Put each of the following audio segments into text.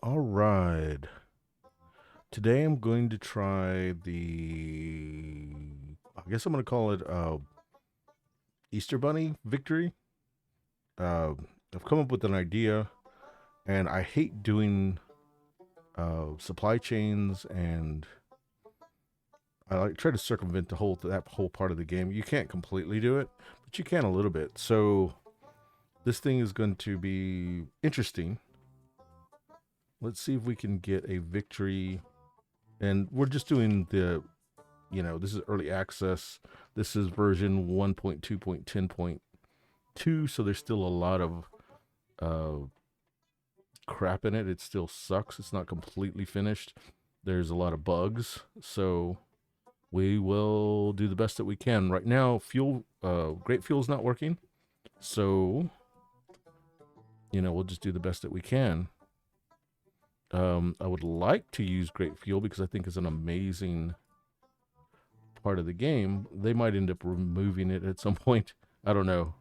All right. Today I'm going to try I guess I'm going to call it Easter Bunny victory. Uh, I've come up with an idea, and I hate doing supply chains, and I like try to circumvent that whole part of the game. You can't completely do it, but you can a little bit. So this thing is going to be interesting. Let's see if we can get a victory, and we're just doing this is early access. This is version 1.2.10.2, so there's still a lot of uh, crap in it. It still sucks. It's not completely finished. There's a lot of bugs, so we will do the best that we can. Right now, great fuel is not working, so we'll just do the best that we can. I would like to use great fuel because I think it's an amazing part of the game. They might end up removing it at some point. I don't know.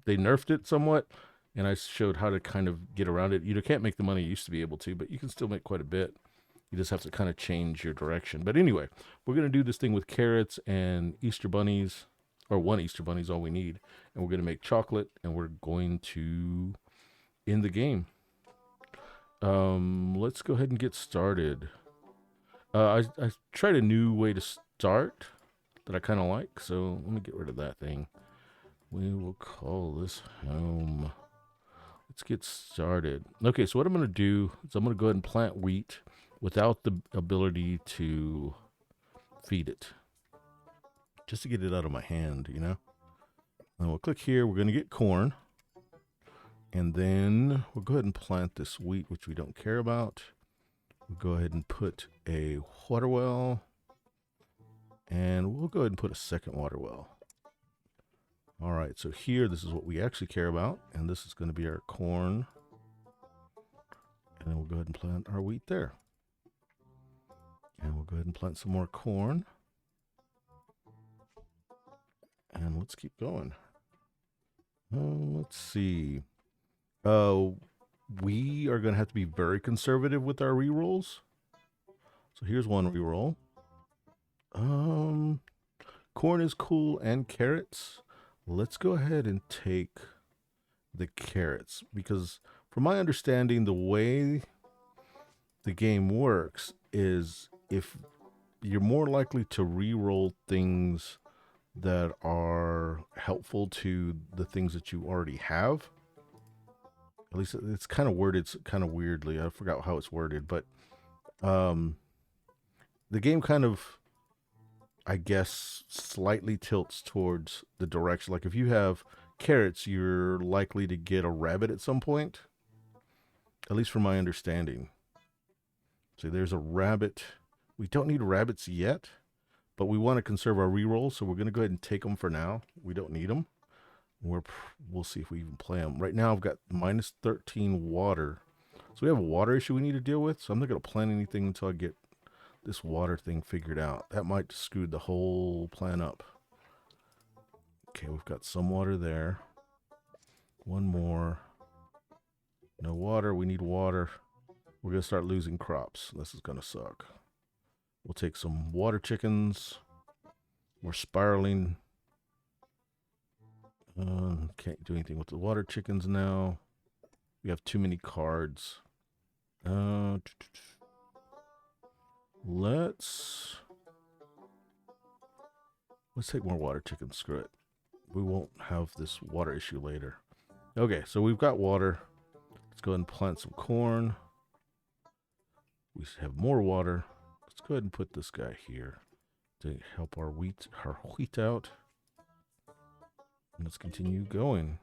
They nerfed it somewhat, and I showed how to kind of get around it. You can't make the money you used to be able to, but you can still make quite a bit. You just have to kind of change your direction. But anyway, we're going to do this thing with carrots and Easter bunnies, or one Easter bunny is all we need. And we're going to make chocolate, and we're going to end the game. Let's go ahead and get started. I tried a new way to start that I kind of like, so let me get rid of that thing. We will call this home. Let's get started. Okay, so what I'm going to do is I'm going to go ahead and plant wheat without the ability to feed it, just to get it out of my hand, And we'll click here. We're going to get corn. And then we'll go ahead and plant this wheat, which we don't care about. We'll go ahead and put a water well. And we'll go ahead and put a second water well. All right, so here, this is what we actually care about. And this is going to be our corn. And then we'll go ahead and plant our wheat there. And we'll go ahead and plant some more corn. And let's keep going. Let's see. We are going to have to be very conservative with our rerolls. So here's one reroll. Corn is cool and carrots. Let's go ahead and take the carrots, because from my understanding, the way the game works is if you're more likely to reroll things that are helpful to the things that you already have. At least it's kind of worded kind of weirdly. I forgot how it's worded, but the game kind of, I guess, slightly tilts towards the direction. Like if you have carrots, you're likely to get a rabbit at some point. At least from my understanding. So there's a rabbit. We don't need rabbits yet, but we want to conserve our rerolls, so we're going to go ahead and take them for now. We don't need them. We'll see if we even play them. Right now I've got minus 13 water. So we have a water issue we need to deal with, so I'm not going to plant anything until I get this water thing figured out. That might screw the whole plan up. Okay, we've got some water there. One more. No water. We need water. We're going to start losing crops. This is going to suck. We'll take some water chickens. We're spiraling. Can't do anything with the water chickens now. We have too many cards. Let's take more water chickens. Screw it. We won't have this water issue later. Okay, so we've got water. Let's go ahead and plant some corn. We have more water. Let's go ahead and put this guy here to help our wheat out. And let's continue going.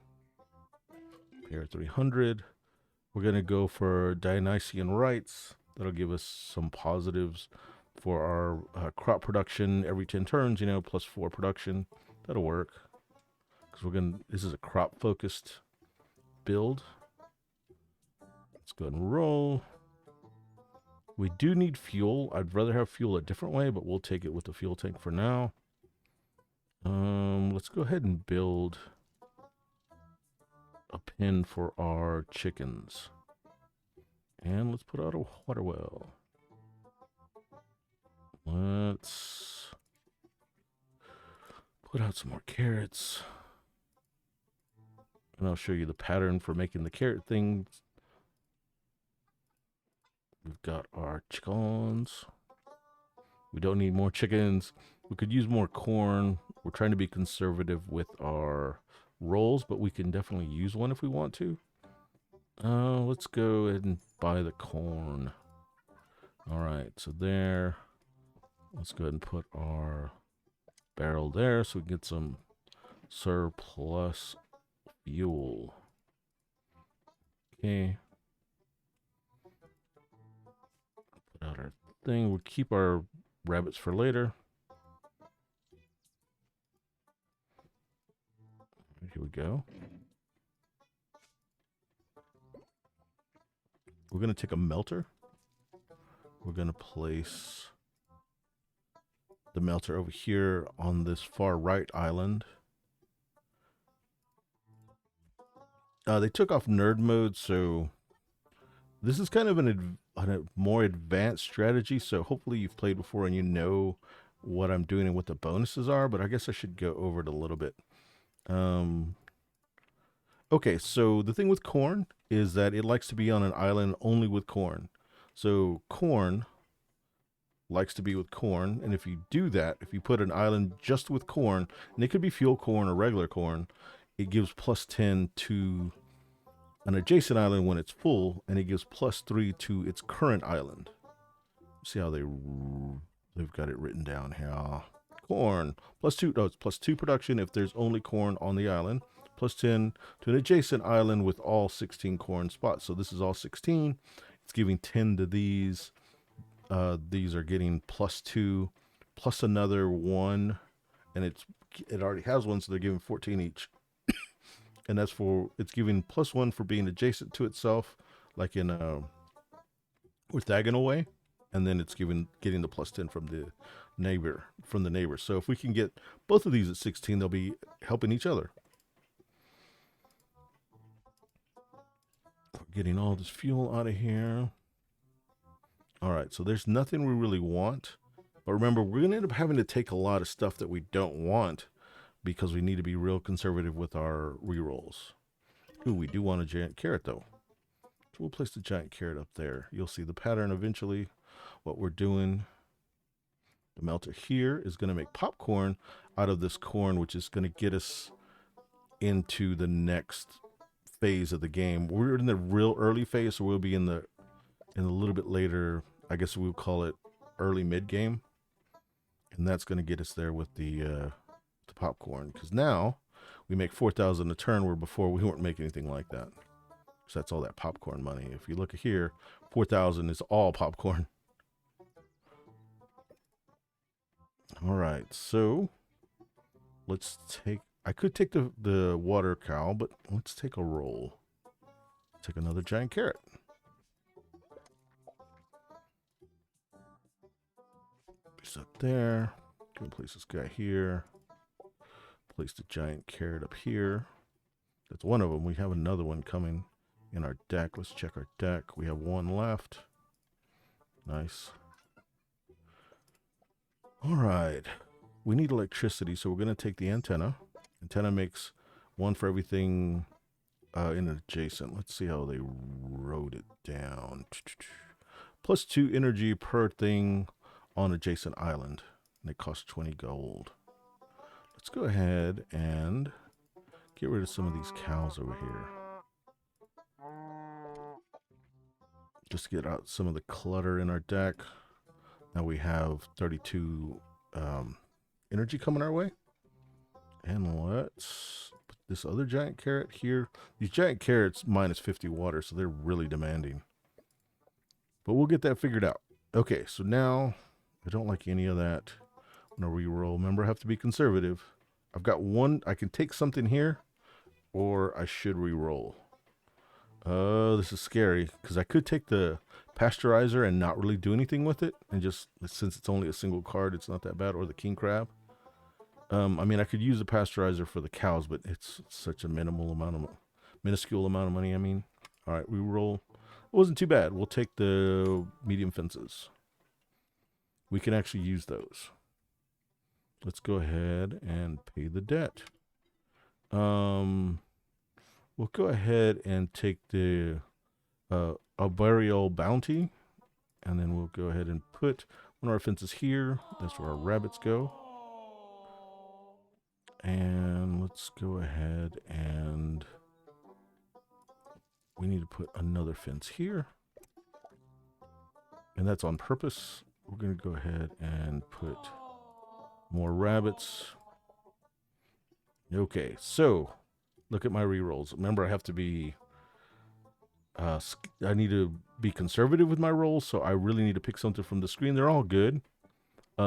Pair 300. We're going to go for Dionysian rites. That'll give us some positives for our crop production every 10 turns, plus 4 production. That'll work. Because this is a crop focused build. Let's go ahead and roll. We do need fuel. I'd rather have fuel a different way, but we'll take it with the fuel tank for now. Let's go ahead and build a pen for our chickens. And let's put out a water well. Let's put out some more carrots. And I'll show you the pattern for making the carrot things. We've got our chickens. We don't need more chickens. We could use more corn. We're trying to be conservative with our rolls, but we can definitely use one if we want to. Let's go ahead and buy the corn. All right, so there. Let's go ahead and put our barrel there so we can get some surplus fuel. Okay. Put out our thing. We'll keep our rabbits for later. Here we go. We're going to take a melter. We're going to place the melter over here on this far right island. They took off nerd mode, so this is kind of a more advanced strategy. So hopefully you've played before and you know what I'm doing and what the bonuses are, but I guess I should go over it a little bit. Okay, so the thing with corn is that it likes to be on an island only with corn. So corn likes to be with corn, and if you do that, if you put an island just with corn, and it could be fuel corn or regular corn, it gives plus 10 to an adjacent island when it's full, and it gives plus 3 to its current island. See how they've got it written down here. Corn plus 2, no, it's plus 2 production if there's only corn on the island, plus 10 to an adjacent island with all 16 corn spots. So this is all 16. It's giving 10 to these. These are getting plus 2, plus another 1, and it already has one, so they're giving 14 each. And that's for, it's giving plus 1 for being adjacent to itself, like in orthogonal way, and then it's getting the plus 10 from the neighbor. So if we can get both of these at 16, they'll be helping each other. We're getting all this fuel out of here. All right, so there's nothing we really want. But remember, we're going to end up having to take a lot of stuff that we don't want because we need to be real conservative with our rerolls. Ooh, we do want a giant carrot, though. So we'll place the giant carrot up there. You'll see the pattern eventually, what we're doing. The melter here is going to make popcorn out of this corn, which is going to get us into the next phase of the game. We're in the real early phase, so we'll be in a little bit later, I guess we'll call it early mid game, and that's going to get us there with the popcorn, because now we make 4,000 a turn, where before we weren't making anything like that. So that's all that popcorn money. If you look at here, 4,000 is all popcorn. All right, so let's take, I could take the water cow, but let's take a roll. Take another giant carrot. Place up there. Go place this guy here. Place the giant carrot up here. That's one of them. We have another one coming in our deck. Let's check our deck. We have one left. Nice. All right. We need electricity, so we're going to take the antenna. Antenna makes one for everything in adjacent. Let's see how they wrote it down. Plus 2 energy per thing on adjacent island, and it costs 20 gold. Let's go ahead and get rid of some of these cows over here. Just to get out some of the clutter in our deck. Now we have 32 energy coming our way. And let's put this other giant carrot here. These giant carrots minus 50 water, so they're really demanding. But we'll get that figured out. Okay, so now I don't like any of that. I'm going to reroll. Remember, I have to be conservative. I've got one. I can take something here, or I should reroll. This is scary, because I could take the pasteurizer and not really do anything with it, and just, since it's only a single card, it's not that bad, or the king crab. I mean, I could use the pasteurizer for the cows, but it's such a minuscule amount of money, I mean. All right, we roll wasn't too bad. We'll take the medium fences. We can actually use those. Let's go ahead and pay the debt. We'll go ahead and take the a burial bounty, and then we'll go ahead and put one of our fences here. That's where our rabbits go. And let's go ahead and we need to put another fence here. And that's on purpose. We're going to go ahead and put more rabbits. Okay, so look at my rerolls. Remember, I have to be I need to be conservative with my rolls, so I really need to pick something from the screen. They're all good.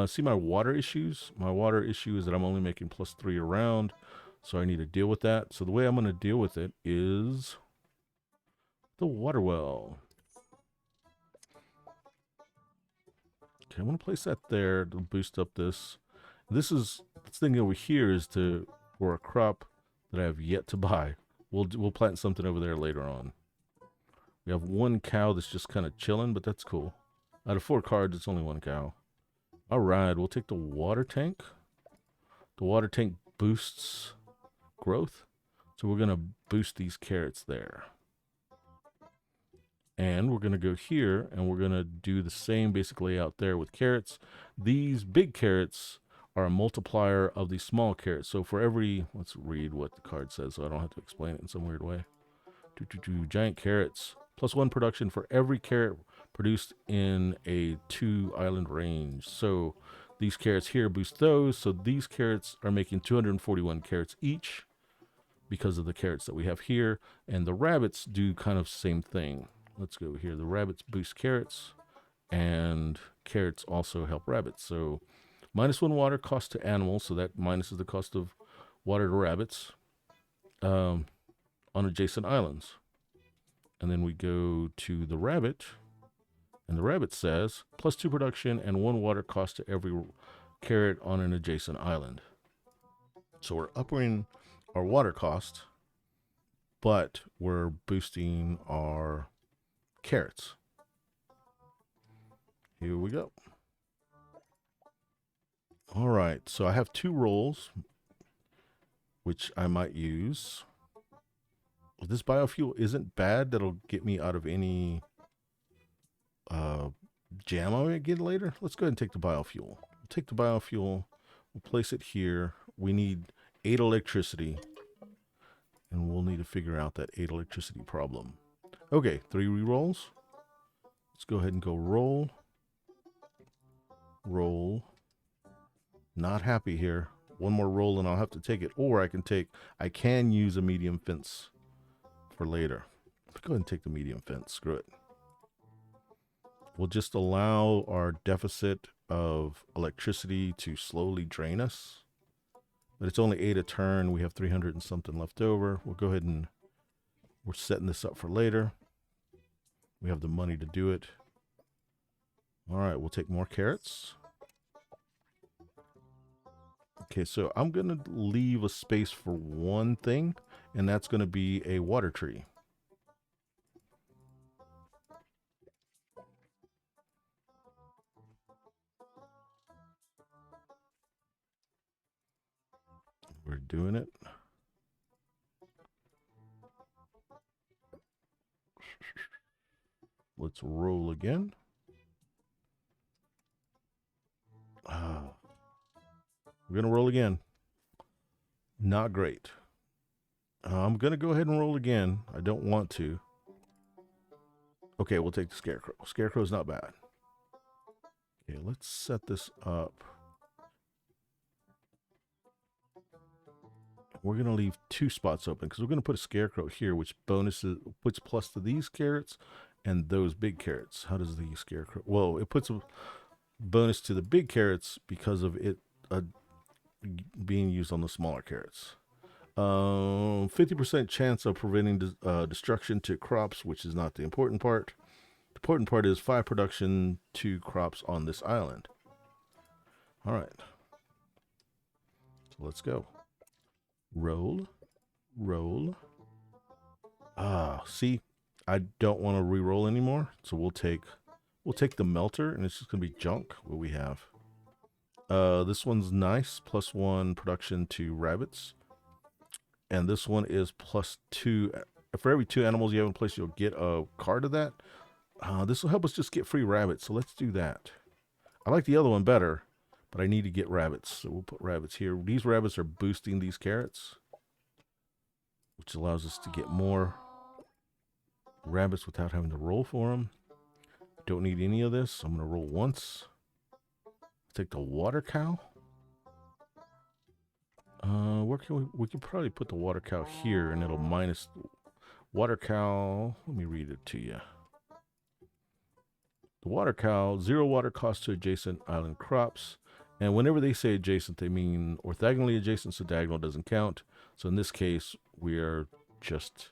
See my water issues? My water issue is that I'm only making +3 around, so I need to deal with that. So the way I'm going to deal with it is the water well. Okay, I'm going to place that there to boost up this. This thing over here is for a crop that I have yet to buy. We'll plant something over there later on. We have one cow that's just kind of chilling, but that's cool. Out of 4 cards, it's only one cow. All right, we'll take the water tank. The water tank boosts growth. So we're going to boost these carrots there. And we're going to go here, and we're going to do the same basically out there with carrots. These big carrots are a multiplier of these small carrots. So for every, let's read what the card says so I don't have to explain it in some weird way. Giant carrots. +1 production for every carrot produced in a 2 island range. So these carrots here boost those. So these carrots are making 241 carrots each because of the carrots that we have here. And the rabbits do kind of same thing. Let's go here. The rabbits boost carrots, and carrots also help rabbits. So -1 water cost to animals. So that minuses the cost of water to rabbits on adjacent islands. And then we go to the rabbit, and the rabbit says +2 production and 1 water cost to every carrot on an adjacent island. So we're upping our water cost, but we're boosting our carrots. Here we go. All right, so I have 2 rolls, which I might use. This biofuel isn't bad. That'll get me out of any jam I might get later. Let's go ahead and take the biofuel. We'll take the biofuel. We'll place it here. We need 8 electricity, and we'll need to figure out that 8 electricity problem. Okay, 3 rerolls. Let's go ahead and go roll. Roll. Not happy here. One more roll and I'll have to take it. Or I can use a medium fence for later. Let's go ahead and take the medium fence. Screw it. We'll just allow our deficit of electricity to slowly drain us. But it's only 8 a turn. We have 300 and something left over. We'll go ahead and we're setting this up for later. We have the money to do it. All right, we'll take more carrots. Okay, so I'm going to leave a space for one thing, and that's going to be a water tree. We're doing it. Let's roll again. We're going to roll again. Not great. I'm going to go ahead and roll again. I don't want to. Okay, we'll take the scarecrow. Scarecrow's not bad. Okay, let's set this up. We're going to leave 2 spots open because we're going to put a scarecrow here, which puts plus to these carrots and those big carrots. How does the scarecrow? Well, it puts a bonus to the big carrots because of it being used on the smaller carrots. 50% chance of preventing destruction to crops, which is not the important part. The important part is 5 production to crops on this island. All right. So let's go. Roll. Roll. See, I don't want to re-roll anymore, so we'll take the melter, and it's just gonna be junk. What we have. This one's nice, +1 production to rabbits, and this one is +2. For every 2 animals you have in place, you'll get a card of that. This will help us just get free rabbits, so let's do that. I like the other one better, but I need to get rabbits, so we'll put rabbits here. These rabbits are boosting these carrots, which allows us to get more rabbits without having to roll for them. Don't need any of this, so I'm going to roll once. Take the water cow. Where can we can probably put the water cow here, and it'll minus water cow. Let me read it to you. The water cow, 0 water cost to adjacent island crops. And whenever they say adjacent, they mean orthogonally adjacent, so diagonal doesn't count. So in this case, we are just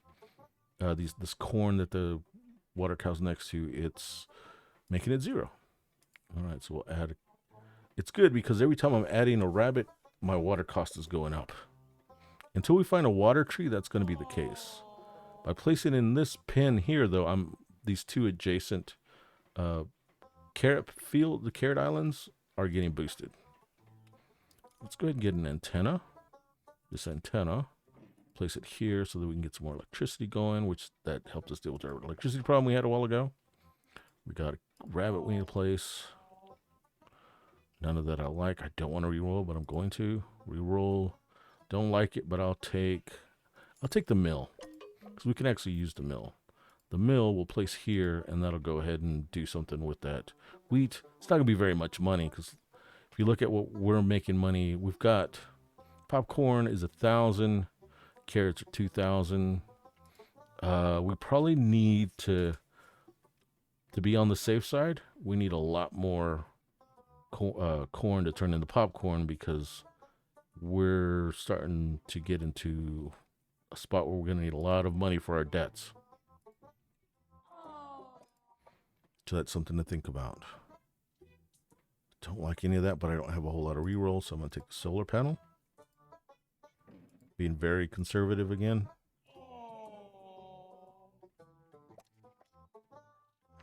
this corn that the water cow's next to, it's making it 0. All right, so we'll add. It's good because every time I'm adding a rabbit, my water cost is going up. Until we find a water tree, that's going to be the case. By placing in this pin here, though, these 2 adjacent carrot field, the carrot islands are getting boosted. Let's go ahead and get an antenna. This antenna, place it here so that we can get some more electricity going, which that helped us deal with our electricity problem we had a while ago. We got a rabbit we need to place. None of that I like. I don't want to reroll, but I'm going to reroll. Don't like it, but I'll take the mill, because we can actually use the mill. The mill we'll place here, and that'll go ahead and do something with that wheat. It's not going to be very much money, because if you look at what we're making money, we've got popcorn is 1,000, carrots are 2,000. We probably need to be on the safe side. We need a lot more corn to turn into popcorn, because we're starting to get into a spot where we're going to need a lot of money for our debts. So that's something to think about. Don't like any of that, but I don't have a whole lot of reroll, so I'm going to take the solar panel. Being very conservative again.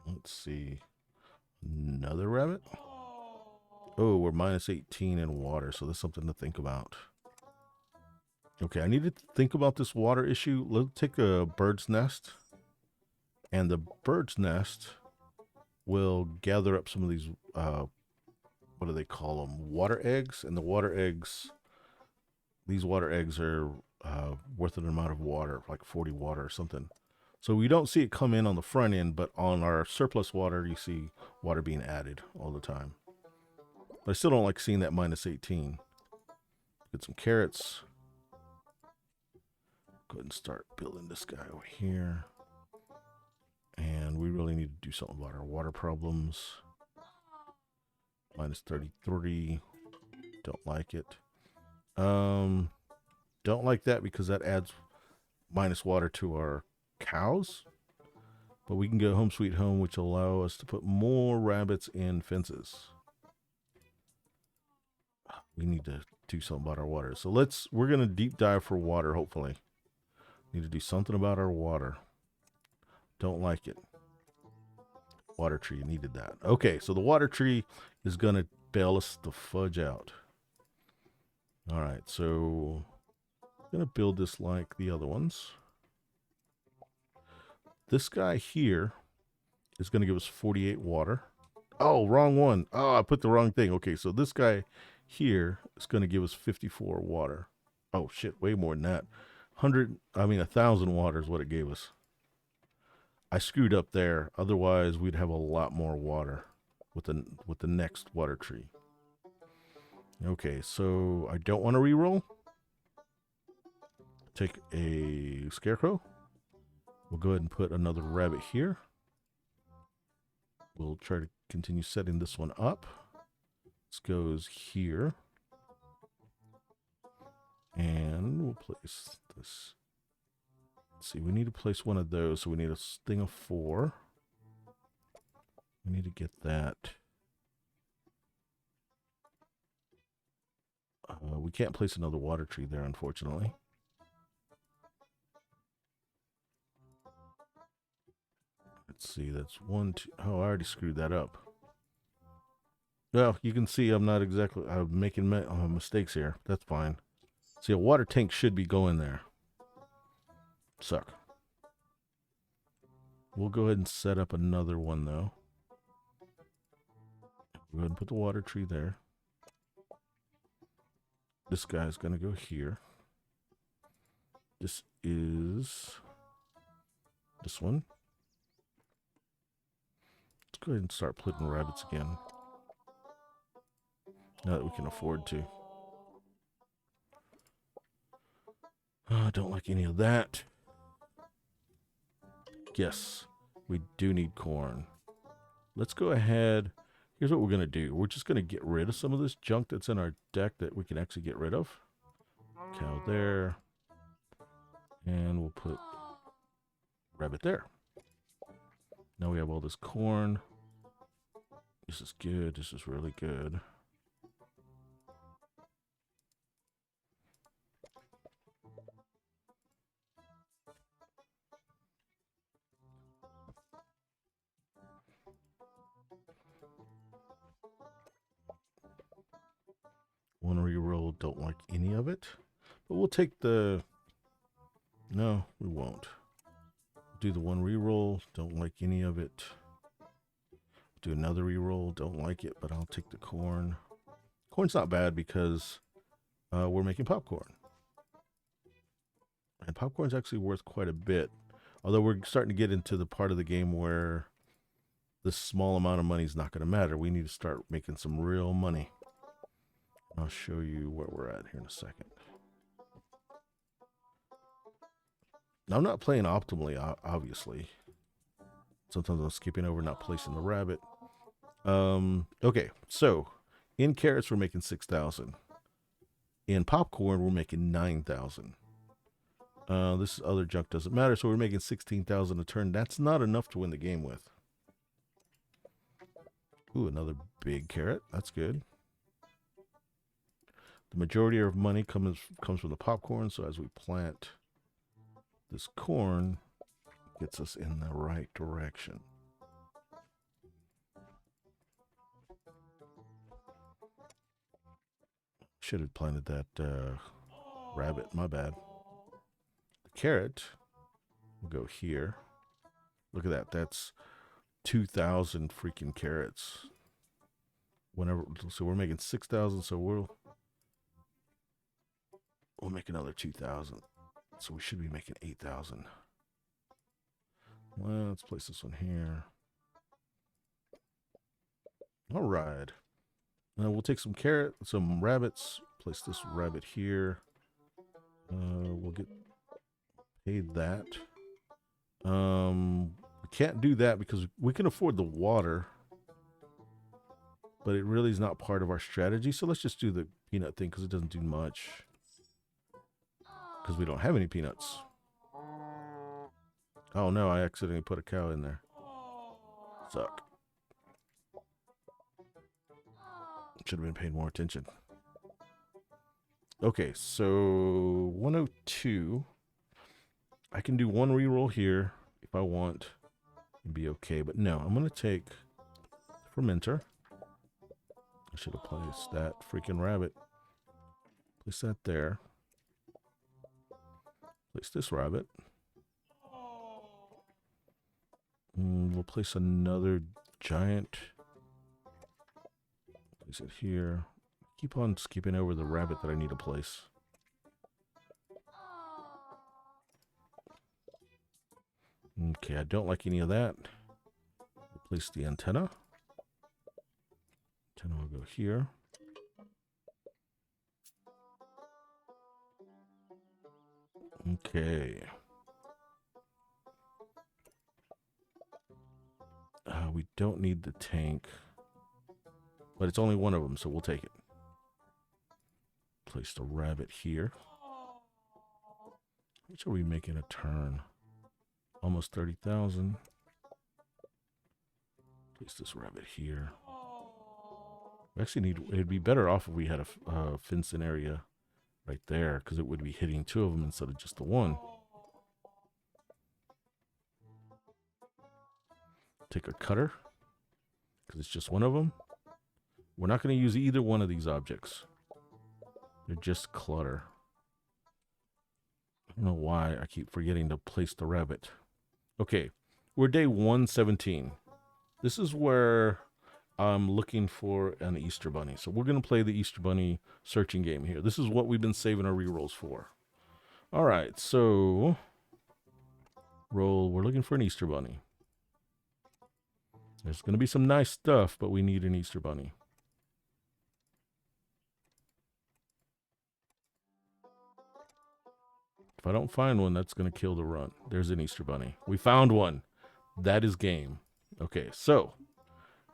Let's see. Another rabbit. Oh, we're -18 in water, so that's something to think about. Okay, I need to think about this water issue. Let's take a bird's nest. And the bird's nest will gather up some of these, what do they call them? Water eggs. And the water eggs, these water eggs are worth an amount of water, like 40 water or something. So we don't see it come in on the front end, but on our surplus water, you see water being added all the time. But I still don't like seeing that -18. Get some carrots. Go ahead and start building this guy over here. And we really need to do something about our water problems. -33. Don't like it. Don't like that because that adds minus water to our cows. But we can go home sweet home, which will allow us to put more rabbits in fences. We need to do something about our water. So we're going to deep dive for water, hopefully. Need to do something about our water. Don't like it. Water tree needed that. Okay, so the water tree is going to bail us the fudge out. All right, so I'm going to build this like the other ones. This guy here is going to give us 48 water. Oh, wrong one. Oh, I put the wrong thing. Okay, so this guy here is going to give us 54 water. Oh, shit, way more than that. 1,000 water is what it gave us. I screwed up there. Otherwise, we'd have a lot more water with the next water tree. Okay, so I don't want to reroll. Take a scarecrow. We'll go ahead and put another rabbit here. We'll try to continue setting this one up. This goes here. And we'll place this. Let's see, we need to place one of those, so we need a thing of 4. We need to get that. We can't place another water tree there, unfortunately. Let's see, that's 1, 2. Oh, I already screwed that up. Well, you can see I'm making mistakes here. That's fine. See, a water tank should be going there. Suck. We'll go ahead and set up another one, though. Go ahead and put the water tree there. This guy's going to go here. This is this one. Let's go ahead and start putting rabbits again. Now that we can afford to. I don't like any of that. Yes, we do need corn. Let's go ahead. Here's what we're going to do. We're just going to get rid of some of this junk that's in our deck that we can actually get rid of. Cow there. And we'll put rabbit there. Now we have all this corn. This is good. This is really good. One reroll, don't like any of it. But we'll take the... No, we won't. Do the one reroll, don't like any of it. Do another reroll, don't like it, but I'll take the corn. Corn's not bad because we're making popcorn. And popcorn's actually worth quite a bit. Although we're starting to get into the part of the game where this small amount of money is not going to matter. We need to start making some real money. I'll show you where we're at here in a second. Now, I'm not playing optimally, obviously. Sometimes I'm skipping over, not placing the rabbit. Okay, so in carrots, we're making 6,000. In popcorn, we're making 9,000. This other junk doesn't matter, so we're making 16,000 a turn. That's not enough to win the game with. Ooh, another big carrot. That's good. The majority of money comes from the popcorn, so as we plant this corn, it gets us in the right direction. Should have planted that rabbit, my bad. The carrot will go here. Look at that, that's 2,000 freaking carrots. So we're making 6,000, so we'll make another 2,000. So we should be making 8,000. Well, let's place this one here. All right. Now we'll take some rabbits. Place this rabbit here. We'll get paid that. We can't do that because we can afford the water, but it really is not part of our strategy. So let's just do the peanut thing because it doesn't do much. Because we don't have any peanuts. Oh no, I accidentally put a cow in there. Suck. Should have been paying more attention. Okay, so 102. I can do one reroll here if I want and be okay. But no, I'm going to take fermenter. I should have placed that freaking rabbit. Place that there. Place this rabbit. We'll place another giant. Place it here. Keep on skipping over the rabbit that I need to place. Okay, I don't like any of that. We'll place the antenna. Antenna will go here. Okay. We don't need the tank. But it's only one of them, so we'll take it. Place the rabbit here. How much are we making a turn? Almost 30,000. Place this rabbit here. We actually it'd be better off if we had a fenced-in area right there, because it would be hitting two of them instead of just the one. Take a cutter, because it's just one of them. We're not going to use either one of these objects. They're just clutter. I don't know why I keep forgetting to place the rabbit. Okay, we're day 117. This is where I'm looking for an Easter bunny. So we're going to play the Easter bunny searching game here. This is what we've been saving our rerolls for. All right, so roll. We're looking for an Easter bunny. There's going to be some nice stuff, but we need an Easter bunny. If I don't find one, that's going to kill the run. There's an Easter bunny. We found one. That is game. Okay, so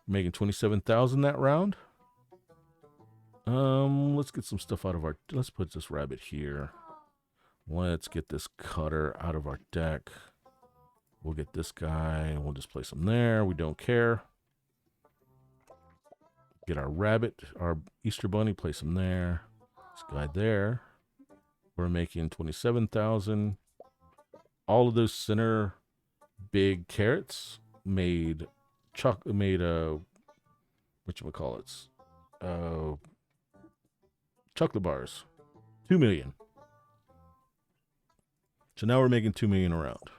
making 27,000 that round. Let's get some stuff out of our. Let's put this rabbit here. Let's get this cutter out of our deck. We'll get this guy and we'll just place him there. We don't care. Get our rabbit, our Easter bunny, place him there. This guy there. We're making 27,000. All of those center big carrots made whatchamacallits? Chocolate bars. 2 million. So now we're making 2 million a round.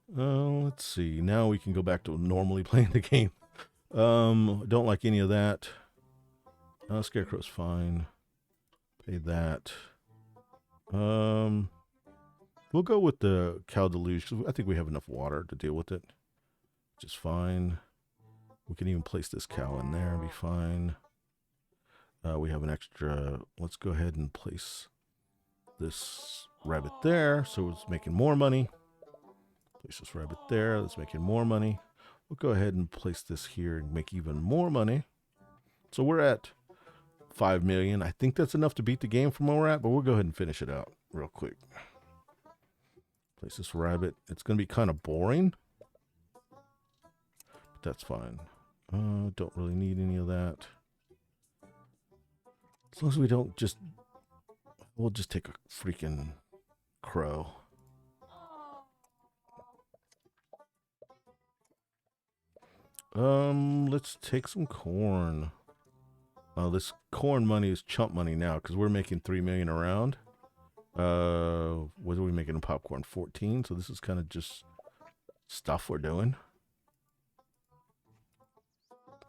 Let's see. Now we can go back to normally playing the game. Don't like any of that. Scarecrow's fine. Pay that. We'll go with the cow deluge because I think we have enough water to deal with it. Which is fine. We can even place this cow in there and be fine. We have an extra. Let's go ahead and place this rabbit there, so it's making more money. Place this rabbit there, that's making more money. We'll go ahead and place this here and make even more money. So we're at 5 million. I think that's enough to beat the game from where we're at, but we'll go ahead and finish it out real quick. Place this rabbit. It's going to be kind of boring, but that's fine. Don't really need any of that. As long as we don't just... We'll just take a freaking crow. Let's take some corn. This corn money is chump money now because we're making 3 million a round. What are we making in popcorn? 14. So this is kind of just stuff we're doing.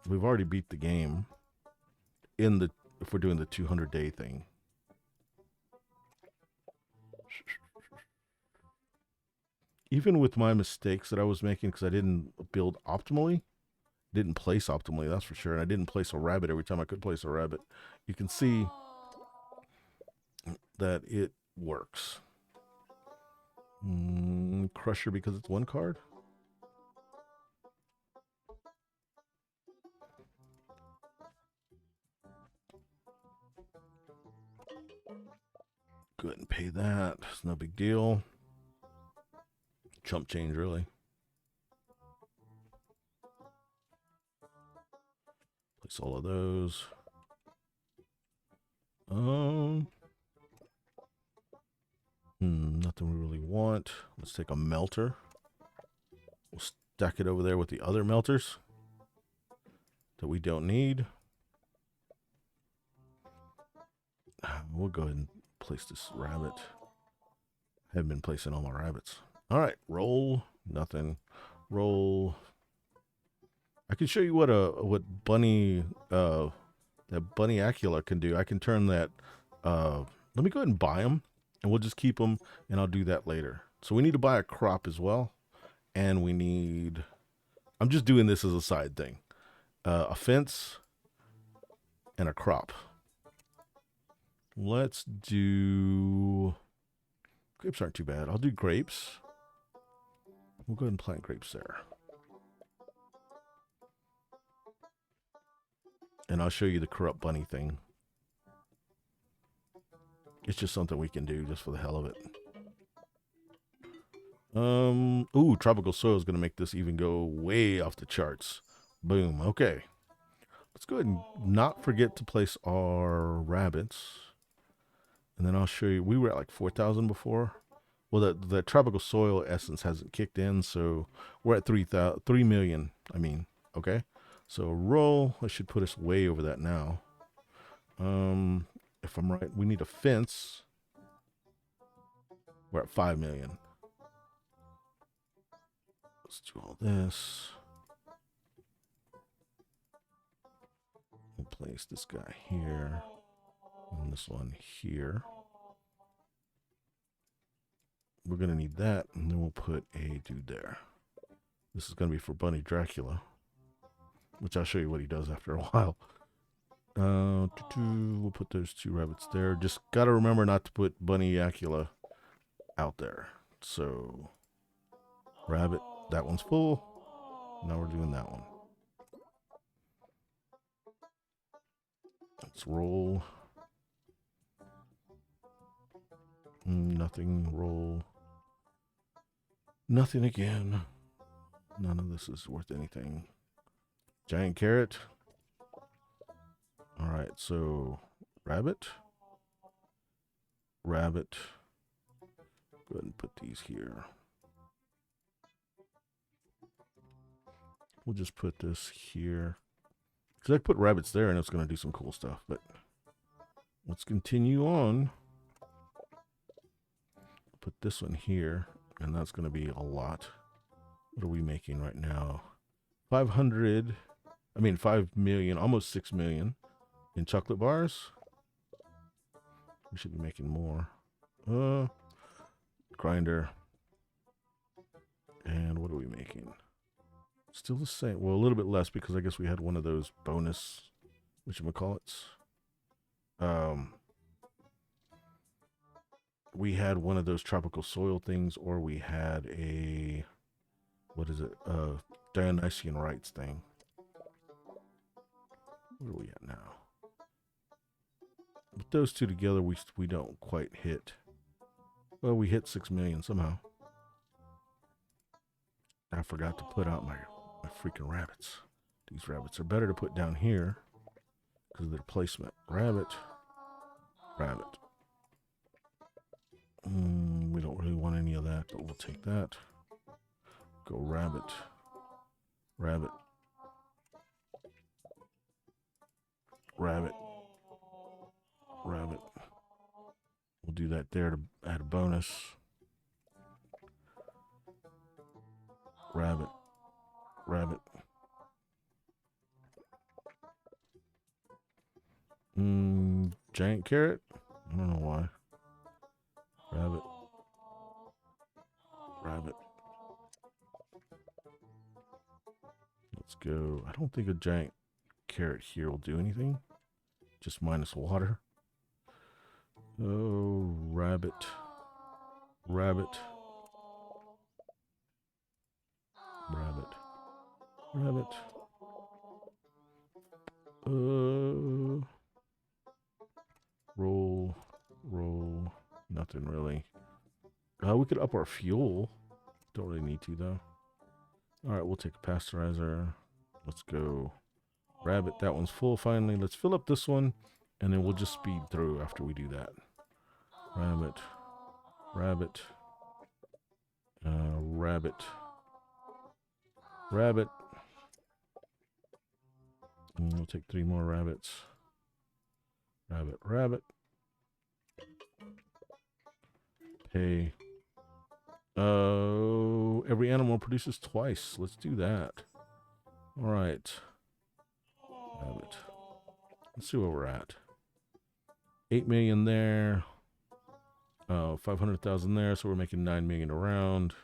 We've already beat the game if we're doing the 200-day thing. Even with my mistakes that I was making because I didn't build optimally, didn't place optimally, that's for sure, and I didn't place a rabbit every time I could place a rabbit, you can see that it works. Crusher because it's one card. Go ahead and pay that. It's no big deal. Chump change, really. Place all of those. Nothing we really want. Let's take a melter. We'll stack it over there with the other melters that we don't need. We'll go ahead and place this rabbit. Haven't been placing all my rabbits. All right, roll. Nothing. Roll. I can show you what bunny that bunny Acula can do. I can turn that. Let me go ahead and buy them, and we'll just keep them, and I'll do that later. So we need to buy a crop as well, and we need. I'm just doing this as a side thing. A fence and a crop. Let's do. Grapes aren't too bad. I'll do grapes. We'll go ahead and plant grapes there. And I'll show you the corrupt bunny thing. It's just something we can do just for the hell of it. Ooh, tropical soil is going to make this even go way off the charts. Boom. Okay. Let's go ahead and not forget to place our rabbits. And then I'll show you. We were at like 4,000 before. Well, the tropical soil essence hasn't kicked in, so we're at 3 million. I mean, okay. So roll. I should put us way over that now. If I'm right, we need a fence. We're at 5 million. Let's do all this. We'll place this guy here and this one here. We're going to need that, and then we'll put a dude there. This is going to be for Bunny Dracula, which I'll show you what he does after a while. We'll put those 2 rabbits there. Just got to remember not to put Bunny Dracula out there. So, rabbit, that one's full. Now we're doing that one. Let's roll. Nothing, roll. Nothing again. None of this is worth anything. Giant carrot. All right, so rabbit. Rabbit. Go ahead and put these here. We'll just put this here. Because I put rabbits there and it's going to do some cool stuff. But let's continue on. Put this one here. And that's going to be a lot. What are we making right now? 5 million, almost 6 million in chocolate bars. We should be making more. Grinder. And what are we making? Still the same. Well, a little bit less because I guess we had one of those bonus, whatchamacallits. We had one of those tropical soil things, or we had a, what is it? Dionysian rites thing. Where are we at now? With those two together, we don't quite hit. Well, we hit 6 million somehow. I forgot to put out my freaking rabbits. These rabbits are better to put down here because of their placement. Rabbit. Rabbit. We don't really want any of that, but we'll take that. Go rabbit. Rabbit. Rabbit. Rabbit. We'll do that there to add a bonus. Rabbit. Rabbit. Giant carrot? I don't know why. Rabbit. Rabbit. Let's go. I don't think a giant carrot here will do anything. Just minus water. Oh, rabbit. Rabbit. Rabbit. Rabbit. Roll. Roll. Nothing really. We could up our fuel. Don't really need to though. Alright, we'll take a pasteurizer. Let's go. Rabbit, that one's full finally. Let's fill up this one. And then we'll just speed through after we do that. Rabbit. Rabbit. Rabbit. Rabbit. And we'll take 3 more rabbits. Rabbit. Rabbit. Pay. Every animal produces twice. Let's do that. All right. Rabbit. Let's see where we're at. 8 million there. 500,000 there. So we're making 9 million around.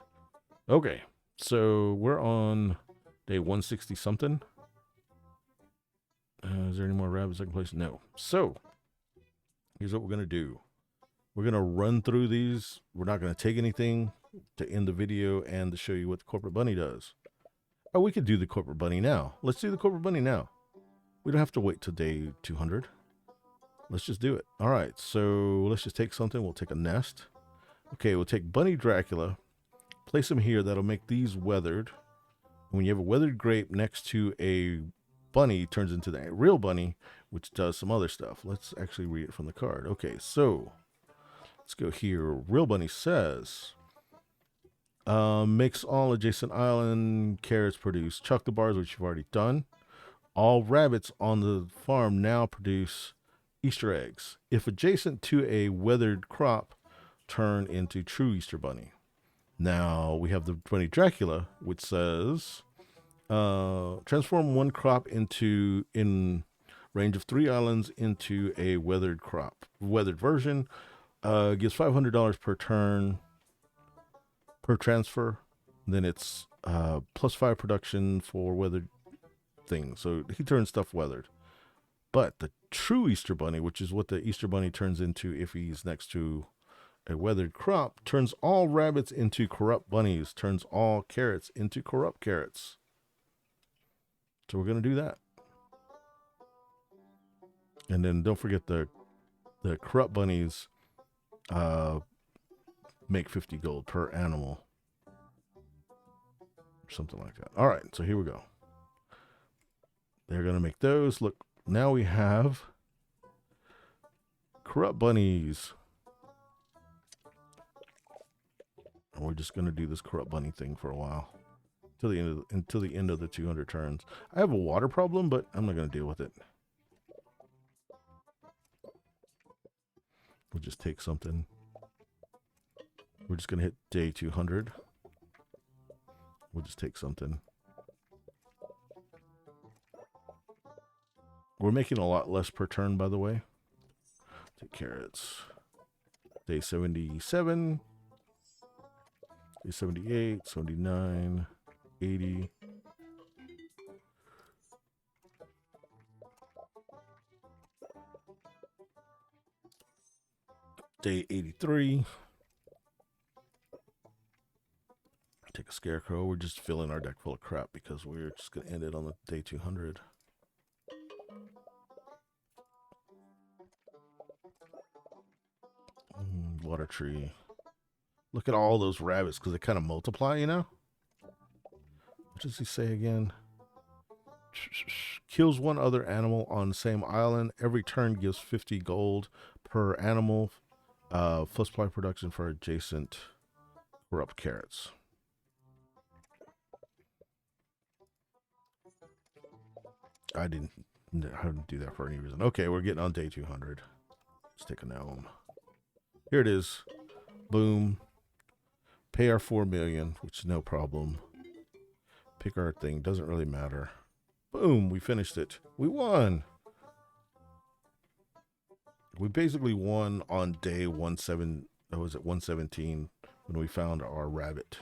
Okay. So we're on day 160 something. Is there any more rabbits I can place? No. So here's what we're going to do. We're going to run through these. We're not going to take anything to end the video and to show you what the corporate bunny does. Oh, we could do the corporate bunny now. Let's do the corporate bunny now. We don't have to wait till day 200. Let's just do it. All right, so let's just take something. We'll take a nest. Okay, we'll take Bunny Dracula, place him here. That'll make these weathered. When you have a weathered grape next to a bunny, it turns into the real bunny, which does some other stuff. Let's actually read it from the card. Okay, so let's go here. Real bunny says, Makes all adjacent island carrots produce chocolate bars, which you've already done. All rabbits on the farm now produce Easter eggs. If adjacent to a weathered crop, turn into true Easter bunny. Now we have the Bunny Dracula, which says transform one crop in range of 3 islands into a weathered crop. Weathered version gives $500 per turn per transfer. Then it's +5 production for weathered things. So he turns stuff weathered. But the true Easter Bunny, which is what the Easter Bunny turns into if he's next to a weathered crop, turns all rabbits into corrupt bunnies, turns all carrots into corrupt carrots. So we're going to do that. And then don't forget the corrupt bunnies make 50 gold per animal. Something like that. All right, so here we go. They're going to make those. Look, now we have corrupt bunnies. And we're just going to do this corrupt bunny thing for a while. Until the end of the 200 turns. I have a water problem, but I'm not going to deal with it. We'll just take something. We're just going to hit day 200. We'll just take something. We're making a lot less per turn, by the way. Take carrots. Day 77. Day 78, 79, 80. Day 83. Take a scarecrow. We're just filling our deck full of crap because we're just going to end it on the day 200. Water tree. Look at all those rabbits because they kind of multiply, you know? What does he say again? Kills one other animal on the same island. Every turn gives 50 gold per animal. Plus supply production for adjacent corrupt carrots. I didn't do that for any reason. Okay, we're getting on day 200. Let's take a gnome. Here it is. Boom. Pay our 4 million, which is no problem. Pick our thing. Doesn't really matter. Boom. We finished it. We won. We basically won on day 117 when we found our rabbit.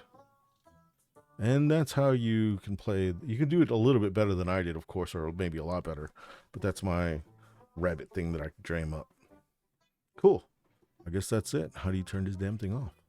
And that's how you can play. You can do it a little bit better than I did, of course, or maybe a lot better. But that's my rabbit thing that I can dream up. Cool. I guess that's it. How do you turn this damn thing off?